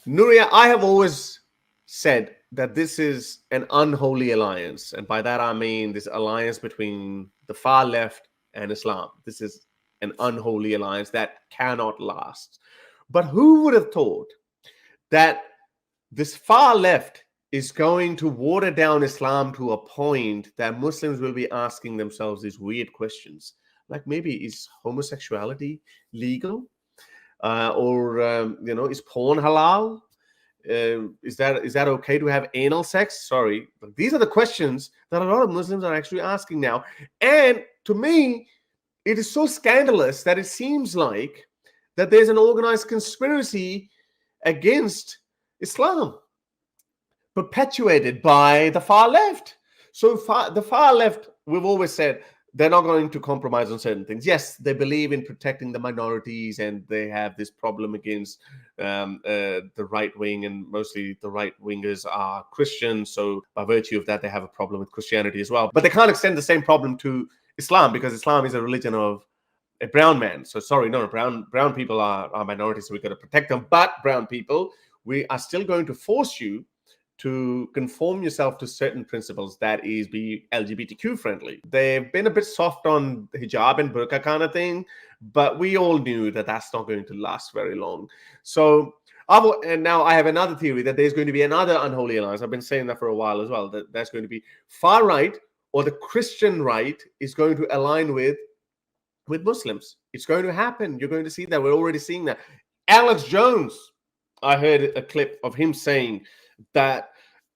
Nuria, I have always said that this is an unholy alliance. And by that, I mean this alliance between the far left and Islam. This is an unholy alliance that cannot last. But who would have thought that this far left is going to water down Islam to a point that Muslims will be asking themselves these weird questions? Like, maybe, is homosexuality legal? Is porn halal? Is that okay to have anal sex? Sorry, but these are the questions that a lot of Muslims are actually asking now. And to me, it is so scandalous that it seems like that there's an organized conspiracy against Islam, perpetuated by the far left. So the far left, we've always said, they're not going to compromise on certain things. Yes, they believe in protecting the minorities, and they have this problem against the right wing, and mostly the right wingers are Christians. So by virtue of that, they have a problem with Christianity as well. But they can't extend the same problem to Islam, because Islam is a religion of a brown man. So sorry, no, brown people are minorities, so we've got to protect them. But brown people, we are still going to force you to conform yourself to certain principles, that is, be LGBTQ friendly. They've been a bit soft on hijab and burqa kind of thing, but we all knew that that's not going to last very long. So, and now I have another theory that there's going to be another unholy alliance. I've been saying that for a while as well, that that's going to be far right, or the Christian right is going to align with Muslims. It's going to happen. You're going to see that. We're already seeing that. Alex Jones, I heard a clip of him saying that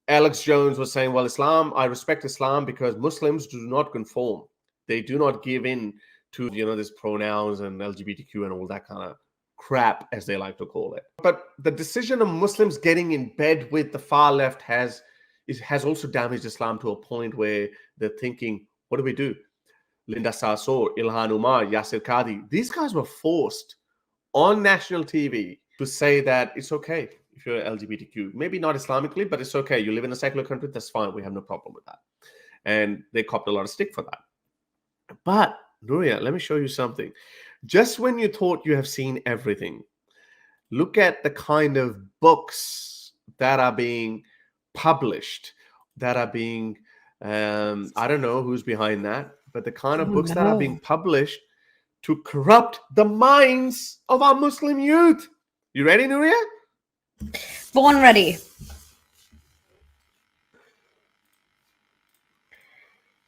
Alex Jones was saying, well, I respect Islam because Muslims do not conform. They do not give in to, this pronouns and LGBTQ and all that kind of crap, as they like to call it. But the decision of Muslims getting in bed with the far left has also damaged Islam to a point where they're thinking, what do we do? Linda Sarsour, Ilhan Omar, Yasir Qadhi, these guys were forced on national TV to say that it's okay if you're LGBTQ. Maybe not Islamically, but it's okay. You live in a secular country, that's fine. We have no problem with that. And they copped a lot of stick for that. But, Nuria, let me show you something. Just when you thought you have seen everything, look at the kind of books that are being published, that are being, I don't know who's behind that, but the kind of books that are being published to corrupt the minds of our Muslim youth. You ready, Nuria? Born ready.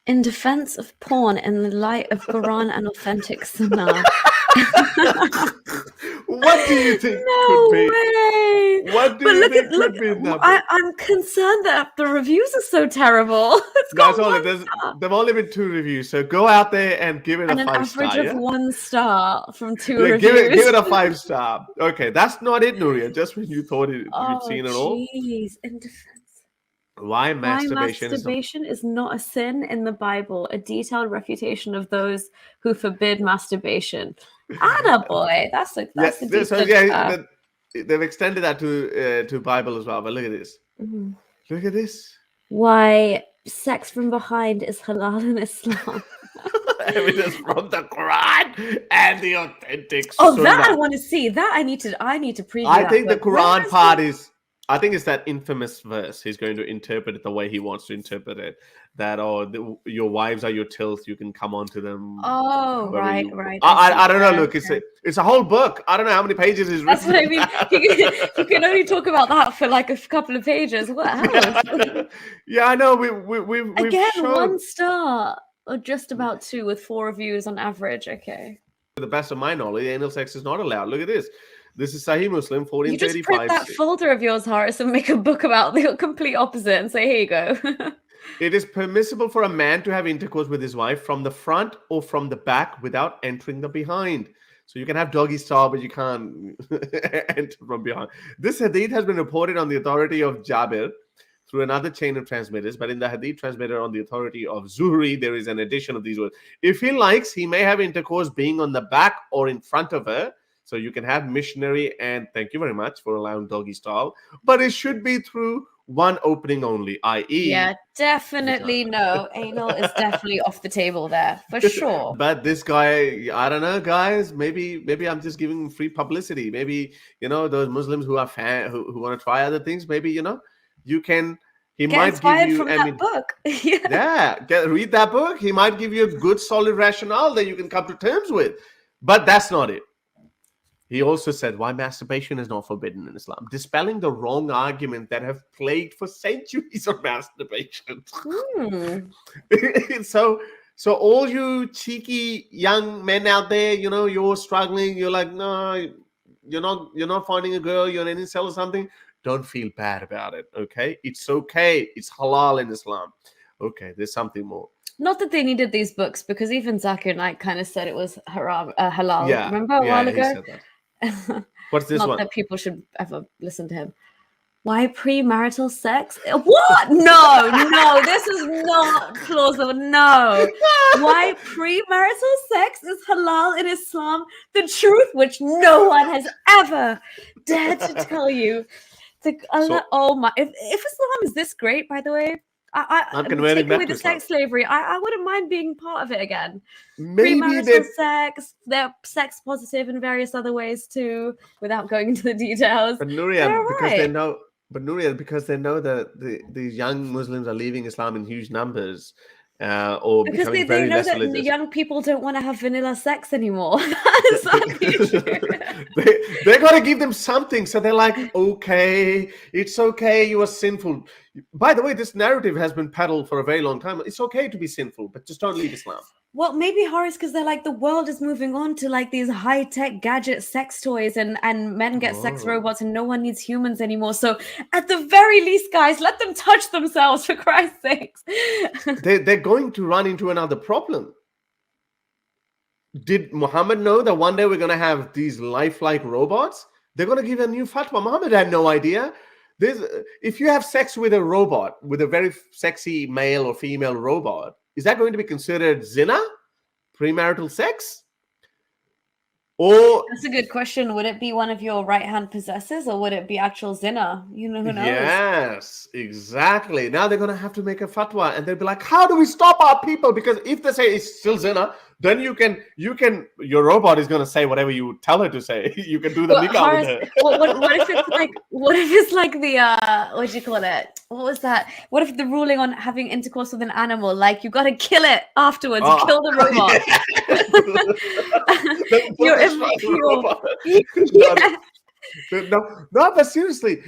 In defense of porn in the light of Quran and authentic Sunnah. What do you think No could be? way. What do you think could be in that book? I'm concerned that the reviews are so terrible. There've only been 2 reviews, so go out there and give it a 5 star. An average of 1 star from 2 Yeah, reviews. give it a 5 star. Okay, that's not it, Nuria. Just when you thought you'd seen it all. Jeez, in defense. Why masturbation is not a sin in the Bible. A detailed refutation of those who forbid masturbation. Attaboy. That's a decent. They've extended that to Bible as well. But look at this. Mm-hmm. Look at this. Why sex from behind is halal in Islam. Evidence from the Quran and the authentic Sunnah. That I want to see. That I need to preview. I think the Quran part is. I think it's that infamous verse. He's going to interpret it the way he wants to interpret it. That, your wives are your tilth. You can come onto them. Oh, right. I don't know. Look, it's a whole book. I don't know how many pages is written. That's what I mean. You can only talk about that for like a couple of pages. What else? Yeah, I know. We've again shown 1 star, or just about 2 with 4 reviews on average. Okay. To the best of my knowledge, anal sex is not allowed. Look at this. This is Sahih Muslim 1435. You just print that folder of yours, Horace, and make a book about the complete opposite and say, here you go. It is permissible for a man to have intercourse with his wife from the front or from the back without entering the behind. So you can have doggy style, but you can't enter from behind. This hadith has been reported on the authority of Jabir through another chain of transmitters, but in the hadith transmitter on the authority of Zuhri, there is an addition of these words. If he likes, he may have intercourse being on the back or in front of her, So you can have missionary, and thank you very much for allowing doggy style, but it should be through one opening only, i.e. Yeah, definitely no. Anal is definitely off the table there, for sure. But this guy, I don't know, guys. Maybe I'm just giving free publicity. Maybe, those Muslims who are who want to try other things. Maybe, you can. He Get might give inspired you. from that book. Read that book. He might give you a good, solid rationale that you can come to terms with. But that's not it. He also said why masturbation is not forbidden in Islam, dispelling the wrong argument that have plagued for centuries on masturbation. So all you cheeky young men out there, you're struggling. You're like, no, you're not finding a girl. You're an incel or something. Don't feel bad about it. Okay, it's okay. It's halal in Islam. Okay, there's something more. Not that they needed these books, because even Zakir Naik kind of said it was haram, halal. Yeah, remember a while ago? He said that. What's this Not one? that people should ever listen to him. Why premarital sex? What? No, this is not plausible. No. Why premarital sex is halal in Islam? The truth which no one has ever dared to tell you. Oh my! If Islam is this great, by the way, I'm converting back away to the sex slavery. I wouldn't mind being part of it again. Maybe Premarital sex, they're sex positive in various other ways too, without going into the details. But Nuria, because they know that these young Muslims are leaving Islam in huge numbers, or because becoming they know that religious. The young people don't want to have vanilla sex anymore. That's not the issue. They got to give them something, so they're like, okay, it's okay, you are sinful. By the way, this narrative has been peddled for a very long time. It's okay to be sinful, but just don't leave Islam. Well, maybe, Horace, because they're like, the world is moving on to like these high-tech gadget sex toys, and men get sex robots, and no one needs humans anymore. So at the very least, guys, let them touch themselves, for Christ's sakes. They're going to run into another problem. Did Muhammad know that one day we're going to have these lifelike robots? They're going to give a new fatwa. Muhammad had no idea. If you have sex with a robot, with a very sexy male or female robot, is that going to be considered zina, premarital sex? Or that's a good question. Would it be one of your right-hand possessors, or would it be actual zina? Who knows? Yes, exactly. Now they're going to have to make a fatwa, and they'll be like, how do we stop our people? Because if they say it's still zina, then your robot is going to say whatever you tell her to say. You can do the nikah with her. What if it's like the what do you call it? What was that? What if the ruling on having intercourse with an animal, like you got to kill it afterwards, kill the robot? You're impure. No, but seriously,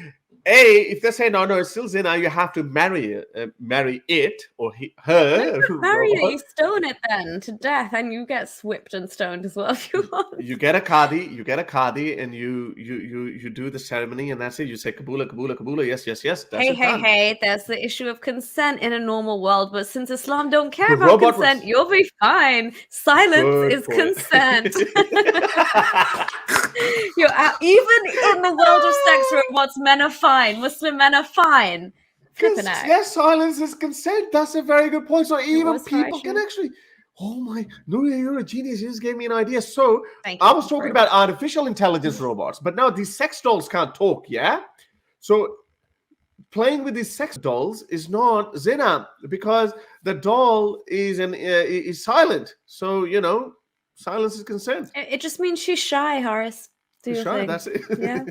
if they say no, it's still zina, you have to marry it or her. Marry it, you stone it then to death, and you get whipped and stoned as well if you want. You get a qadi, and you do the ceremony, and that's it. You say kabula, kabula, kabula, yes. That's hey, there's the issue of consent in a normal world, but since Islam don't care about consent, you'll be fine. Silence is consent. Even in the world of sex robots, men are fine. Muslim men are fine. Yes, silence is consent. That's a very good point. So even people can actually. Oh my, Nuria, you're a genius. You just gave me an idea. So I was talking about artificial intelligence robots, but now these sex dolls can't talk, yeah? So playing with these sex dolls is not zina, because the doll is silent. So, silence is consent. It just means she's shy, Horace. Sure, that's it. Yeah.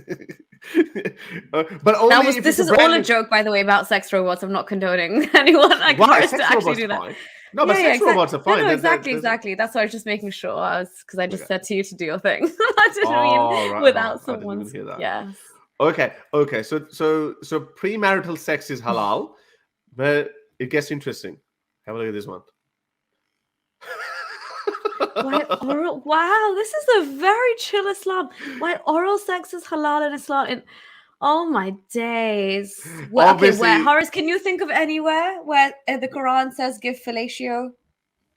But only this is all a joke, by the way, about sex robots. I'm not condoning anyone like Horace to actually do that. Fine. No, but sex robots are fine. No, exactly. That's why I was just making sure. Because I just said to you to do your thing. I didn't mean without someone's. Yeah. Okay. So premarital sex is halal, but it gets interesting. Have a look at this one. Wow, this is a very chill Islam. Why oral sex is halal in Islam? Oh my days. Well, where, Horace, can you think of anywhere where the Quran says give fellatio?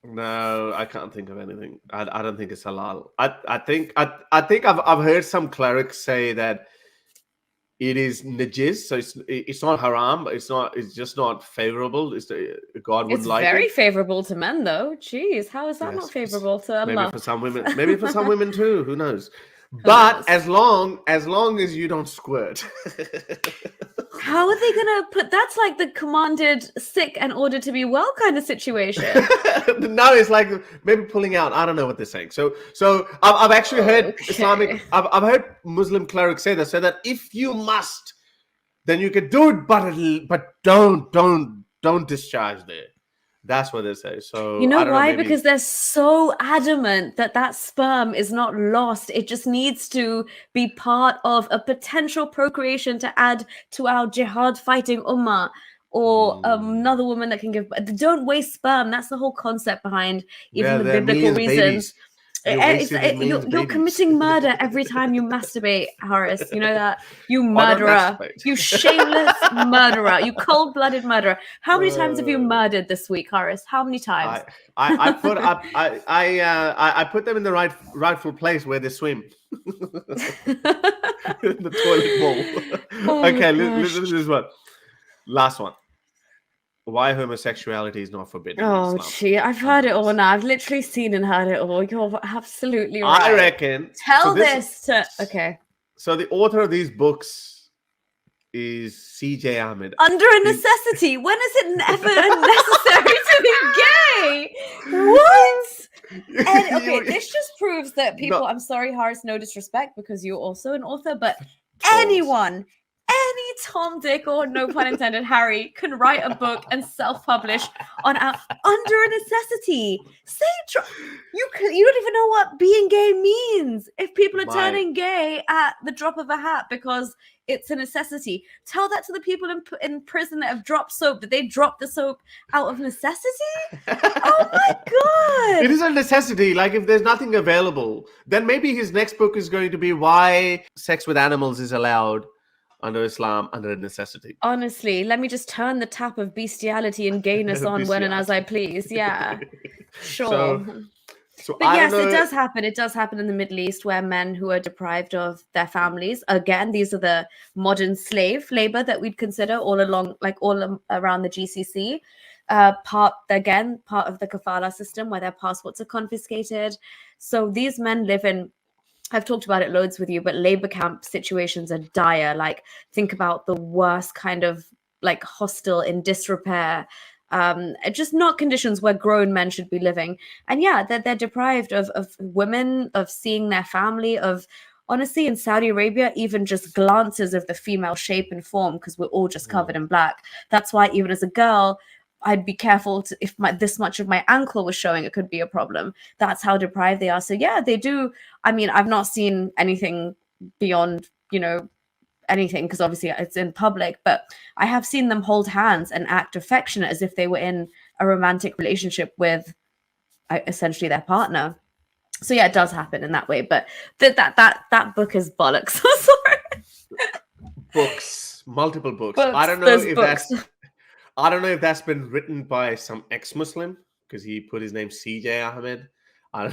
No, I can't think of anything. I don't think it's halal. I think I've heard some clerics say that it is najis, so it's not haram, but it's just not favorable. God wouldn't like it. It's very favorable to men, though. Jeez, how is that not favorable to Allah? Maybe for some women too. Who knows? But knows? as long as you don't squirt. How are they gonna put? That's like the commanded sick and ordered to be well kind of situation. Now it's like maybe pulling out. I don't know what they're saying. So I've actually heard Okay. I've heard Muslim clerics say that if you must, then you could do it, but don't discharge there. That's what they say. You So know I don't know. why? Maybe Because they're so adamant that that sperm is not lost. It just needs to be part of a potential procreation to add to our jihad fighting ummah, or another woman that can give. Don't waste sperm. That's the whole concept behind even yeah, the there are biblical millions of reasons. babies. You're wasting these millions of You're babies. committing murder every time you masturbate, Horace. You know that? You I don't murderer. masturbate. You shameless murderer. You cold-blooded murderer. How many times have you Uh, murdered this week, Horace? How many times? I put up I put them in the rightful place where they swim. The toilet bowl. Oh Okay, gosh. listen to this one. Last one. Why homosexuality is not forbidden in Oh Islam. gee, I've heard it all now. I've literally seen and heard it all. You're absolutely right. I reckon. Tell this to okay. So the author of these books is C.J. Ahmed. Under a necessity. When is it ever necessary to be gay? What? And okay, this just proves that people. No. I'm sorry, Horace, no disrespect, because you're also an author, but Trolls. anyone, any Tom, Dick, or no pun intended, Harry can write a book and self-publish on under a necessity. You don't even know what being gay means. If people are turning gay at the drop of a hat because it's a necessity, tell that to the people in prison that have dropped soap. Did they drop the soap out of necessity? Oh my god! It is a necessity. Like if there's nothing available, then maybe his next book is going to be why sex with animals is allowed under Islam under a necessity. Honestly, let me just turn the tap of bestiality and gayness on when and as I please. Yeah, sure. So But yes, it does happen. It does happen in the Middle East where men who are deprived of their families, again, these are the modern slave labor that we'd consider all along, like all around the GCC. Part of the kafala system where their passports are confiscated. So these men live in, I've talked about it loads with you, but labor camp situations are dire. Like, think about the worst kind of like hostile, in disrepair, just not conditions where grown men should be living. And yeah, they're deprived of women, of seeing their family, of honestly in Saudi Arabia, even just glances of the female shape and form, because we're all just covered in black. That's why even as a girl, I'd be careful if this much of my ankle was showing, it could be a problem. That's how deprived they are. So yeah, they do. I mean, I've not seen anything beyond, anything, because obviously it's in public, but I have seen them hold hands and act affectionate as if they were in a romantic relationship with essentially their partner. So yeah, it does happen in that way. But that book is bollocks. Sorry. Multiple books. I don't know if that's been written by some ex-Muslim because he put his name CJ Ahmed. I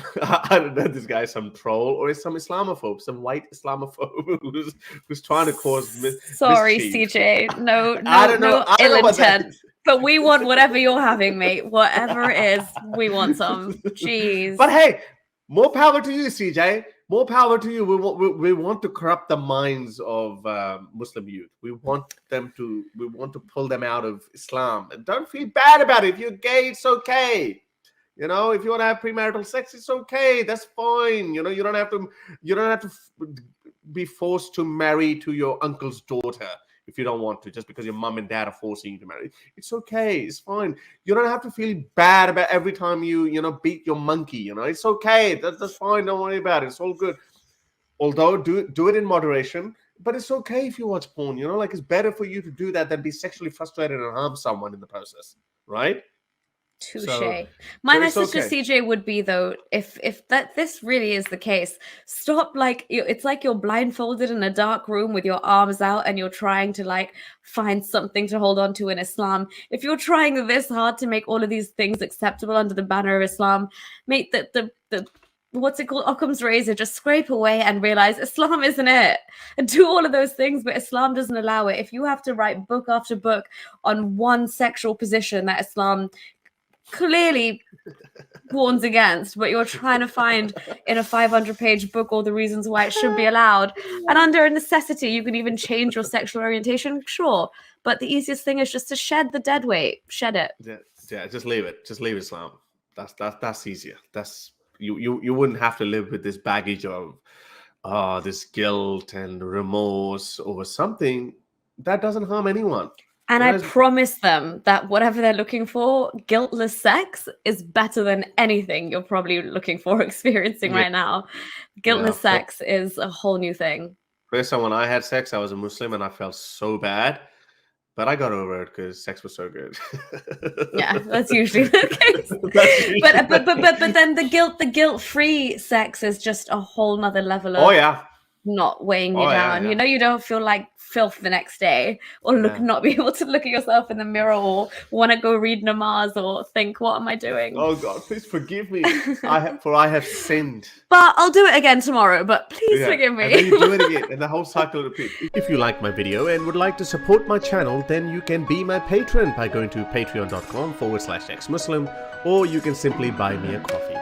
don't know if this guy's some troll or is some Islamophobe, some white Islamophobe who's trying to cause Sorry, mischief. CJ. No I don't know intent. But we want whatever you're having, mate. Whatever it is, we want some. Jeez. But hey, more power to you, CJ. More power to you. We want to corrupt the minds of Muslim youth. We want to pull them out of Islam. And don't feel bad about it. If you're gay, it's okay. If you want to have premarital sex, it's okay. That's fine. You don't have to be forced to marry to your uncle's daughter if you don't want to, just because your mom and dad are forcing you to marry. It's okay. It's fine. You don't have to feel bad about every time you beat your monkey. It's okay. That's fine. Don't worry about it. It's all good. Although do it in moderation, but it's okay if you watch porn. Like it's better for you to do that than be sexually frustrated and harm someone in the process, right? Touche. My message to CJ would be, though, if this really is the case, stop. It's like you're blindfolded in a dark room with your arms out and you're trying to find something to hold on to in Islam. If you're trying this hard to make all of these things acceptable under the banner of Islam, mate, the what's it called, Occam's razor, just scrape away and realize Islam isn't it, and do all of those things, but Islam doesn't allow it. If you have to write book after book on one sexual position that Islam clearly warns against, but you're trying to find in a 500-page book all the reasons why it should be allowed. And under a necessity, you can even change your sexual orientation, sure. But the easiest thing is just to shed the dead weight. Shed it. Yeah, just leave it. Just leave Islam. That's easier. That's you wouldn't have to live with this baggage of this guilt and remorse over something that doesn't harm anyone. And I promise them that whatever they're looking for, guiltless sex is better than anything you're probably looking for, experiencing right now. Guiltless sex is a whole new thing. First time when I had sex, I was a Muslim and I felt so bad, but I got over it because sex was so good. Yeah, that's usually the case. But then the guilt-free sex is just a whole nother level of not weighing you down. Yeah. You know, you don't feel like filth the next day, or not be able to look at yourself in the mirror, or want to go read namaz, or think, what am I doing? Oh God, please forgive me. I have sinned. But I'll do it again tomorrow, but please forgive me. And then you do it again, and the whole cycle repeats. If you like my video and would like to support my channel, then you can be my patron by going to patreon.com/xmuslim, or you can simply buy me a coffee.